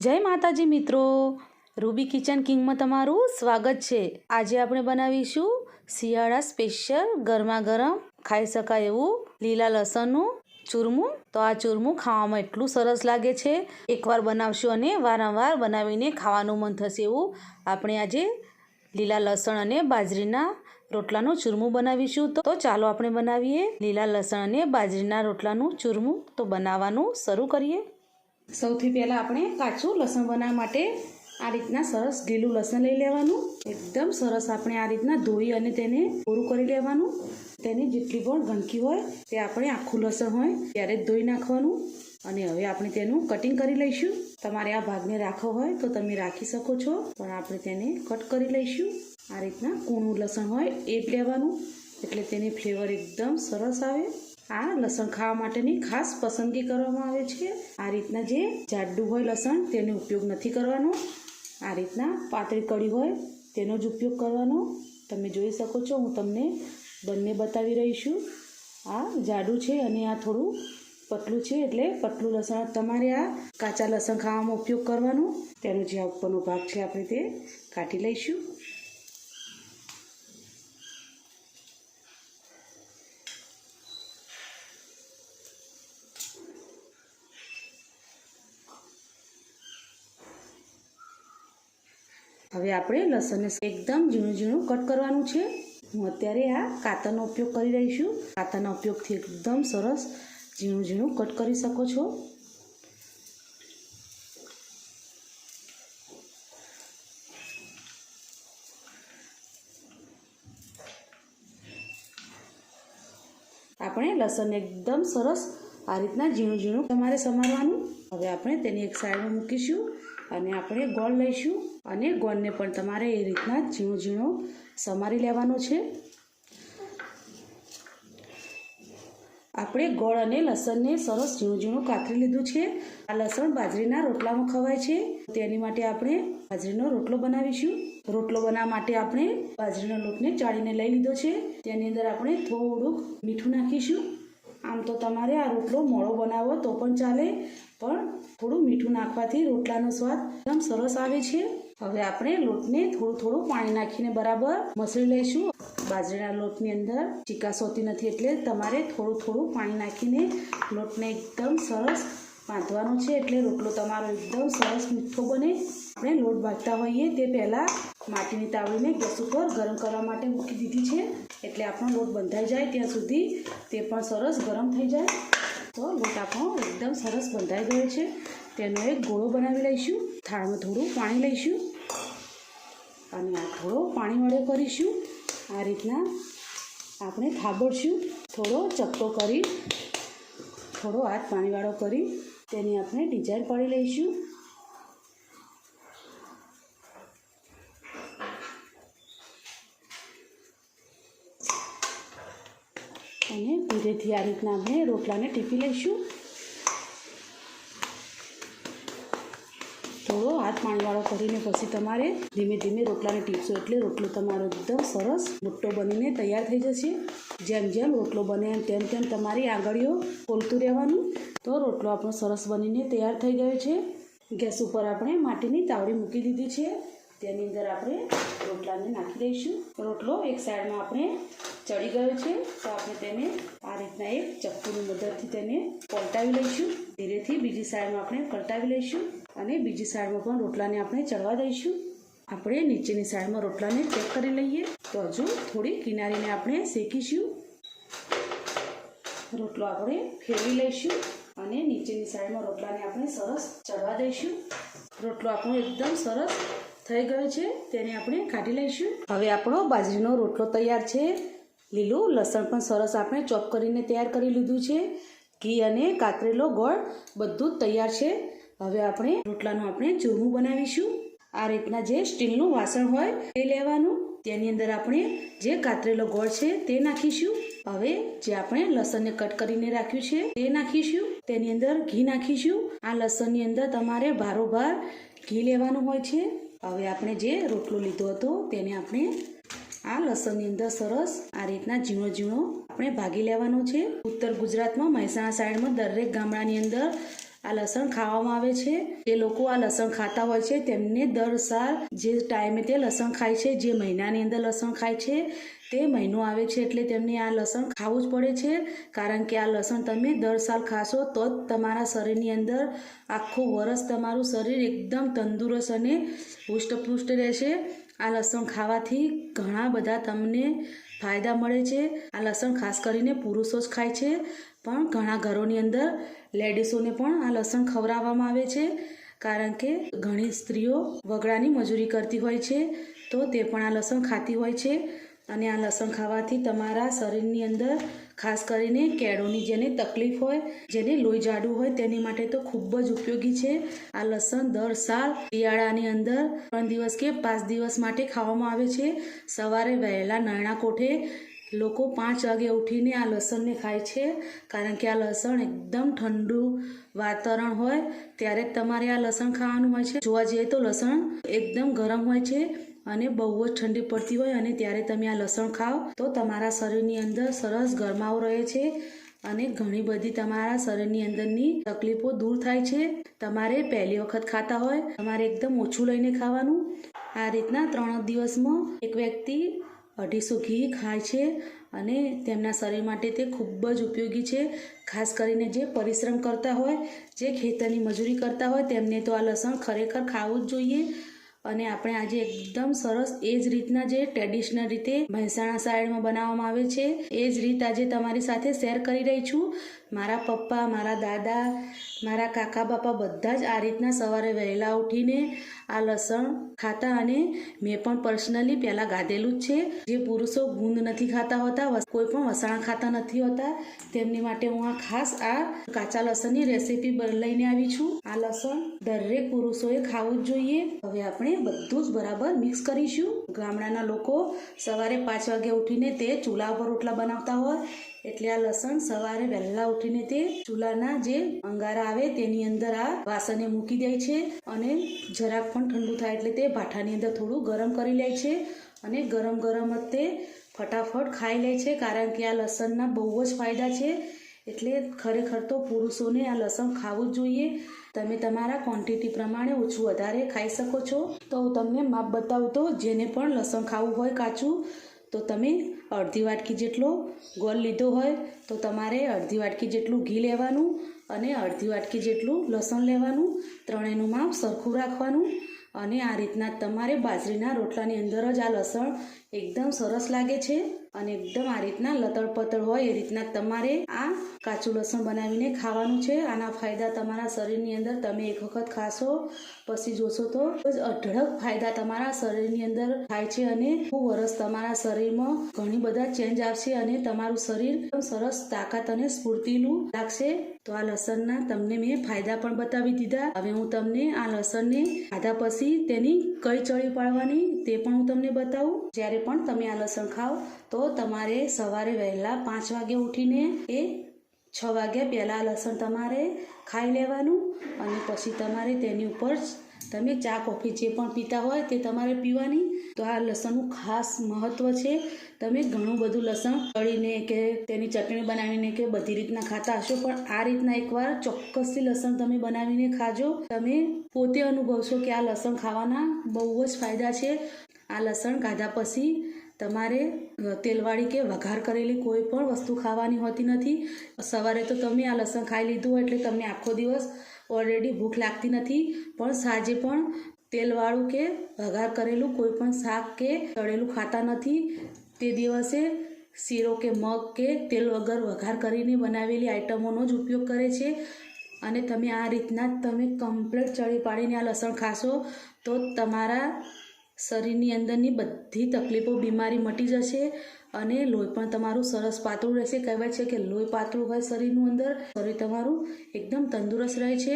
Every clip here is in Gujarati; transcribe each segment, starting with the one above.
જય માતાજી મિત્રો, રૂબી કિચન કિંગમાં તમારું સ્વાગત છે। આજે આપણે બનાવીશું શિયાળા સ્પેશિયલ ગરમા ગરમ ખાઈ શકાય એવું લીલા લસણનું ચૂરમું। તો આ ચૂરમું ખાવામાં એટલું સરસ લાગે છે, એકવાર બનાવશું અને વારંવાર બનાવીને ખાવાનું મન થશે એવું આપણે આજે લીલા લસણ અને બાજરીના રોટલાનું ચૂરમું બનાવીશું। તો ચાલો આપણે બનાવીએ લીલા લસણ અને બાજરીના રોટલાનું ચૂરમું। તો બનાવવાનું શરૂ કરીએ। સૌથી પહેલાં આપણે કાચું લસણ બનાવવા માટે આ રીતના સરસ લીલું લસણ લઈ લેવાનું। એકદમ સરસ આપણે આ રીતના ધોઈ અને તેને કોરું કરી લેવાનું। તેની જેટલી પણ ગંદકી હોય તે આપણે આખું લસણ હોય ત્યારે જ ધોઈ નાખવાનું। અને હવે આપણે તેનું કટિંગ કરી લઈશું। તમારે આ ભાગને રાખવો હોય તો તમે રાખી શકો છો, પણ આપણે તેને કટ કરી લઈશું। આ રીતના કૂણું લસણ હોય એ જ લેવાનું, એટલે તેની ફ્લેવર એકદમ સરસ આવે। આ લસણ ખાવા માટેની ખાસ પસંદગી કરવામાં આવે છે। આ રીતના જે જાડું હોય લસણ તેનો ઉપયોગ નથી કરવાનો, આ રીતના પાતળી કળી હોય તેનો જ ઉપયોગ કરવાનો। તમે જોઈ શકો છો, હું તમને બંને બતાવી રહી છું। આ જાડું છે અને આ થોડું પતલું છે, એટલે પતલું લસણ તમારે આ કાચા લસણ ખાવામાં ઉપયોગ કરવાનો। તેનો જે ઉપરનો ભાગ છે આપણે તે કાઢી લઈશું। હવે આપણે લસણને એકદમ ઝીણું ઝીણું કટ કરવાનું છે। હું અત્યારે આ કાતરનો ઉપયોગ કરી રહી છું। કાતરના ઉપયોગથી એકદમ સરસ ઝીણું ઝીણું કટ કરી શકો છો। આપણે લસણને એકદમ સરસ આ રીતના ઝીણું ઝીણું તમારે સમારવાનું। હવે આપણે તેની એક સાઈડમાં મૂકીશું અને આપણે ગોળ લઈશું અને ગોળને પણ તમારે એ રીતના ઝીણું ઝીણું સમારી લેવાનો છે। આપણે ગોળ અને લસણને સરસ ઝીણું ઝીણું કાતરી લીધું છે। આ લસણ બાજરીના રોટલામાં ખવાય છે, તેની માટે આપણે બાજરીનો રોટલો બનાવીશું। રોટલો બનાવવા માટે આપણે બાજરીના લોટને ચાળીને લઈ લીધો છે। તેની અંદર આપણે થોડુંક મીઠું નાખીશું। આમ તો તમારે આ રોટલો મોળો બનાવો તો પણ ચાલે, પણ થોડું મીઠું નાખવાથી રોટલાનો સ્વાદ એકદમ સરસ આવે છે। હવે આપણે લોટને થોડું થોડું પાણી નાખીને બરાબર મસળી લઈશું। બાજરીના લોટની અંદર ચીકાશ હોતી નથી, એટલે તમારે થોડું થોડું પાણી નાખીને લોટને એકદમ સરસ બાંધવાનો છે, એટલે રોટલો તમારો એકદમ સરસ મીઠો બને। આપણે લોટ બાંધતા હોઈએ તે પહેલાં માટીની તાવડીને ગેસ ઉપર ગરમ કરવા માટે મૂકી દીધી છે, એટલે આપણો લોટ બંધાઈ જાય ત્યાં સુધી તે પણ સરસ ગરમ થઈ જાય। તો લોટ આપણો એકદમ સરસ બંધાઈ ગયો છે। તેનો એક ગોળો બનાવી લઈશું। થાળમાં થોડું પાણી લઈશું અને આ થોડો પાણી વડે કરીશું। આ રીતના આપણે થાબડશું, થોડો ચપટો કરી થોડો હાથ પાણીવાળો કરી તેની આપણે ડિઝાઇન પાડી લઈશું। અને ધીરેથી આ રીતના આપણે રોટલાને ટીપી લઈશું। થોડો હાથ પાણીવાળો કરીને પછી તમારે ધીમે ધીમે રોટલાને ટીપશો, એટલે રોટલો તમારો એકદમ સરસ મોટો બનીને તૈયાર થઈ જશે। જેમ જેમ રોટલો બને તેમ તેમ તમારી આંગળીઓ ખોલતું રહેવાનું। તો રોટલો આપણો સરસ બનીને તૈયાર થઈ ગયો છે। ગેસ ઉપર આપણે માટીની તાવડી મૂકી દીધી છે, તેની અંદર આપણે રોટલાને નાખી દઈશું। રોટલો એક સાઈડમાં આપણે ચડી ગયો છે, તો આપણે તેને આ રીતના એક ચપ્પુની મદદથી તેને પલટાવી લઈશું। ધીરેથી બીજી સાઈડમાં આપણે પલટાવી લઈશું અને બીજી સાઈડમાં પણ રોટલાને આપણે ચડવા દઈશું। આપણે નીચેની સાઈડમાં રોટલાને ચેક કરી લઈએ, તો હજુ થોડી કિનારીને આપણે શેકીશું। રોટલો આપણે ફેરવી લઈશું અને નીચેની સાઈડમાં રોટલાને આપણે સરસ ચડવા દઈશું। રોટલો આપણો એકદમ સરસ થઈ ગયો છે, તેને આપણે કાઢી લઈશું। હવે આપણો બાજરીનો રોટલો તૈયાર છે। લીલું લસણ પણ સરસ આપણે ચોપ કરીને તૈયાર કરી લીધું છે। ઘી અને કાતરેલો ગોળ બધું જ તૈયાર છે। હવે આપણે રોટલાનું આપણે ચૂરમું બનાવીશું। આ રીતના જે સ્ટીલનું વાસણ હોય તે લેવાનું, તેની અંદર આપણે જે કાતરેલો ગોળ છે તે નાખીશું। હવે જે આપણે લસણને કટ કરીને રાખ્યું છે તે નાખીશું। તેની અંદર ઘી નાખીશું। આ લસણની અંદર તમારે ભારોભાર ઘી લેવાનું હોય છે। હવે આપણે જે રોટલો લીધો હતો તેને આપણે આ લસણની અંદર સરસ આ રીતના ઝીણો ઝીણો આપણે ભાગી લેવાનો છે। ઉત્તર ગુજરાતમાં મહેસાણા સાઈડમાં દરેક ગામડાની અંદર આ લસણ ખાવામાં આવે છે. જે લોકો આ લસણ ખાતા હોય છે તેમને દર સાલ જે ટાઈમે તે લસણ ખાય છે, જે મહિનાની અંદર લસણ ખાય છે, તે મહિનો આવે છે એટલે તેમને આ લસણ ખાવું જ પડે છે. કારણ કે આ લસણ તમે દર સાલ ખાશો તો જ તમારા શરીરની અંદર આખું વરસ તમારું શરીર એકદમ તંદુરસ્ત અને હૃષ્ટપુષ્ટ રહેશે. આ લસણ ખાવાથી ઘણા બધા તમને ફાયદા મળે છે. આ લસણ ખાસ કરીને પુરુષો જ ખાય છે, પણ ઘણા ઘરોની અંદર લેડીઝોને પણ આ લસણ ખવડાવવામાં આવે છે. કારણ કે ઘણી સ્ત્રીઓ વગડાની મજૂરી કરતી હોય છે તો તે પણ આ લસણ ખાતી હોય છે. અને આ લસણ ખાવાથી તમારા શરીરની અંદર ખાસ કરીને કેળોની જેને તકલીફ હોય, જેને લોહી જાડું હોય તેની માટે તો ખૂબ જ ઉપયોગી છે. આ લસણ દર સાલ શિયાળાની અંદર 3 દિવસ કે 5 દિવસ માટે ખાવામાં આવે છે. સવારે વહેલા નરણા કોઠે લોકો 5 વાગે ઉઠીને આ લસણને ખાય છે. કારણ કે આ લસણ એકદમ ઠંડુ વાતાવરણ હોય ત્યારે જ તમારે આ લસણ ખાવાનું હોય છે. જોવા જઈએ તો લસણ એકદમ ગરમ હોય છે અને બહુ જ ઠંડી પડતી હોય અને ત્યારે તમે આ લસણ ખાઓ તો તમારા શરીરની અંદર સરસ ગરમાવો રહે છે અને ઘણી બધી તમારા શરીરની અંદરની તકલીફો દૂર થાય છે. તમારે પહેલી વખત ખાતા હોય તમારે એકદમ ઓછું લઈને ખાવાનું. આ રીતના 3 દિવસમાં એક વ્યક્તિ 250 ઘી ખાય છે અને તેમના શરીર માટે તે ખૂબ જ ઉપયોગી છે. ખાસ કરીને જે પરિશ્રમ કરતા હોય, જે ખેતરની મજૂરી કરતા હોય તેમને તો આ લસણ ખરેખર ખાવું જ જોઈએ. અને આપણે આજે એકદમ સરસ એ જ રીતના જે ટ્રેડિશનલ રીતે મહેસાણા સાઈડમાં બનાવવામાં આવે છે એ જ રીત આજે તમારી સાથે શેર કરી રહી છું. મારા પપ્પા, મારા દાદા, મારા કાકા બાપા બધા જ આ રીતના સવારે વહેલા ઉઠીને આ લસણ ખાતા અને મેં પણ પર્સનલી પહેલાં ગાધેલું જ છે. જે પુરુષો ગુંદ નથી ખાતા હોતા, કોઈ પણ વસાણા ખાતા નથી હોતા, તેમની માટે હું આ ખાસ આ કાચા લસણની રેસીપી લઈને આવી છું. આ લસણ દરેક પુરુષોએ ખાવું જ જોઈએ. હવે આપણે બધું જ બરાબર મિક્સ કરીશું. ગામડાના લોકો સવારે 5 વાગે ઉઠીને તે ચૂલા પર રોટલા બનાવતા હોય એટલે આ લસણ સવારે વહેલા ઉઠીને તે ચૂલાના જે અંગારા આવે તેની અંદર આ વાસણને મૂકી દે છે અને જરાક પણ ઠંડુ થાય એટલે તે ભાઠાની અંદર થોડું ગરમ કરી લે છે અને ગરમ ગરમ જ તે ફટાફટ ખાઈ લે છે. કારણ કે આ લસણના બહુ જ ફાયદા છે એટલે ખરેખર તો પુરુષોને આ લસણ ખાવું જ જોઈએ. તમે તમારા ક્વોન્ટિટી પ્રમાણે ઓછું વધારે ખાઈ શકો છો. તો હું તમને માપ બતાવું તો જેને પણ લસણ ખાવું હોય કાચું તો તમે અડધી વાટકી જેટલો ગોળ લીધો હોય તો તમારે અડધી વાટકી જેટલું ઘી લેવાનું અને અડધી વાટકી જેટલું લસણ લેવાનું. ત્રણેયનું માપ સરખું રાખવાનું અને આ રીતના તમારે બાજરીના રોટલાની અંદર જ આ લસણ એકદમ સરસ લાગે છે અને એકદમ આ રીતના લતડ પતળ હોય એ રીતના તમારે આ કાચું લસણ બનાવીને ખાવાનું છે. આના ફાયદા તમારા શરીરની અંદર તમે એક વખત ખાશો પછી જોશો તો અઢળક ફાયદા તમારા શરીરની અંદર થાય છે અને ખૂબ વરસ તમારા શરીરમાં ઘણી બધા ચેન્જ આવશે અને તમારું શરીર એકદમ સરસ તાકાત અને સ્ફૂર્તિલું લાગશે. તો આ લસણના તમને મેં ફાયદા પણ બતાવી દીધા. હવે હું તમને આ લસણને ખાધા પછી તેની કઈ ચડી પાડવાની તે પણ હું તમને બતાવું. જ્યારે પણ તમે આ લસણ ખાઓ તો તમારે સવારે વહેલા 5 વાગે ઉઠીને એ 6 વાગ્યા પહેલાં લસણ તમારે ખાઈ લેવાનું અને પછી તમારે તેની ઉપર તમે ચા કોફી જે પણ પીતા હોય તે તમારે પીવાની. તો આ લસણનું ખાસ મહત્ત્વ છે. તમે ઘણું બધું લસણ તળીને કે તેની ચટણી બનાવીને કે બધી રીતના ખાતા હશો, પણ આ રીતના એકવાર ચોક્કસથી લસણ તમે બનાવીને ખાજો. તમે પોતે અનુભવશો કે આ લસણ ખાવાના બહુ જ ફાયદા છે. આ લસણ ખાધા પછી તમારે તેલવાળી કે વઘાર કરેલી કોઈ પણ વસ્તુ ખાવાની હોતી નથી. સવારે તો તમે આ લસણ ખાઈ લીધું હોય એટલે તમને આખો દિવસ ઓલરેડી ભૂખ લાગતી નથી, પણ સાંજે પણ તેલવાળું કે વઘાર કરેલું કોઈ પણ શાક કે તળેલું ખાતા નથી. તે દિવસે શીરો કે મગ કે તેલ વગર વઘાર કરીને બનાવેલી આઈટમોનો જ ઉપયોગ કરે છે અને તમે આ રીતના તમે કમ્પ્લીટ ચડી પાડીને આ લસણ ખાશો તો તમારા શરીરની અંદરની બધી તકલીફો બીમારી મટી જશે અને લોહી પણ તમારું સરસ પાતળું રહેશે. કહેવાય છે કે લોહી પાતળું હોય શરીરનું અંદર, શરીર તમારું એકદમ તંદુરસ્ત રહે છે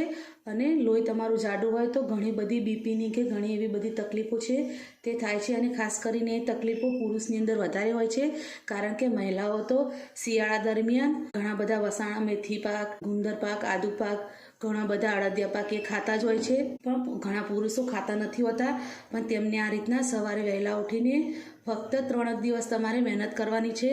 અને લોહી તમારું જાડું હોય તો ઘણી બધી બીપીની કે ઘણી એવી બધી તકલીફો છે તે થાય છે અને ખાસ કરીને એ તકલીફો પુરુષની અંદર વધારે હોય છે. કારણ કે મહિલાઓ તો શિયાળા દરમિયાન ઘણા બધા વસાણા, મેથી પાક, ગુંદર પાક, આદુ પાક ઘણા બધા અડદિયા પાક એ ખાતા જ હોય છે, પણ ઘણા પુરુષો ખાતા નથી હોતા. પણ તેમને આ રીતના સવારે વહેલા ઉઠીને ફક્ત 3 જ દિવસ તમારે મહેનત કરવાની છે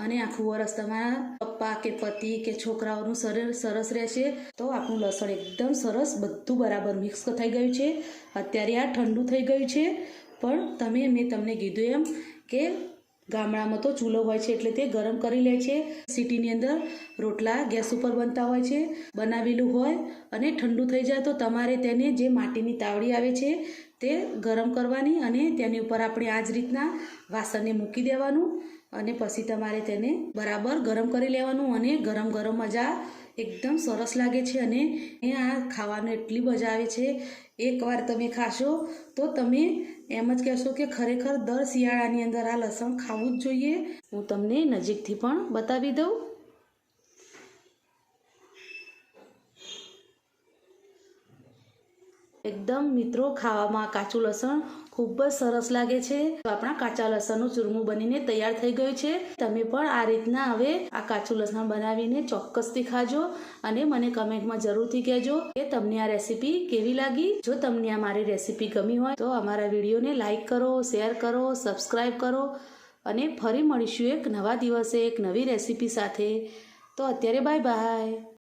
અને આખું વર્ષ તમારા પપ્પા કે પતિ કે છોકરાઓનું શરીર સરસ રહેશે. તો આપણું લસણ એકદમ સરસ બધું બરાબર મિક્સ થઈ ગયું છે. અત્યારે આ ઠંડુ થઈ ગયું છે, પણ મેં તમને કીધું એમ કે ગામડામાં તો ચૂલો હોય છે એટલે તે ગરમ કરી લે છે. સિટીની અંદર રોટલા ગેસ ઉપર બનતા હોય છે, બનાવેલું હોય અને ઠંડુ થઈ જાય તો તમારે તેને જે માટીની તાવડી આવે છે તે ગરમ કરવાની અને તેની ઉપર આપણે આ જ રીતના વાસણને મૂકી દેવાનું અને પછી તમારે તેને બરાબર ગરમ કરી લેવાનું અને ગરમ ગરમ મજા એકદમ સરસ લાગે છે અને આ ખાવાનું એટલી મજા આવે છે. એકવાર તમે ખાશો તો તમે એમ જ કહેશો કે ખરેખર દર શિયાળાની અંદર આ લસણ ખાવું જ જોઈએ. હું તમને નજીકથી પણ બતાવી દઉં. એકદમ મિત્રો ખાવામાં કાચું લસણ ખૂબ જ સરસ લાગે છે. તો આપણા કાચા લસણનું ચૂરમું બનીને તૈયાર થઈ ગયું છે. તમે પણ આ રીતના હવે આ કાચું લસણ બનાવીને ચોક્કસથી ખાજો અને મને કમેન્ટમાં જરૂરથી કહેજો કે તમને આ રેસીપી કેવી લાગી. જો તમને આ મારી રેસીપી ગમી હોય તો અમારા વિડીયોને લાઈક કરો, શેર કરો, સબસ્ક્રાઈબ કરો અને ફરી મળીશું એક નવા દિવસે એક નવી રેસીપી સાથે. તો અત્યારે બાય બાય.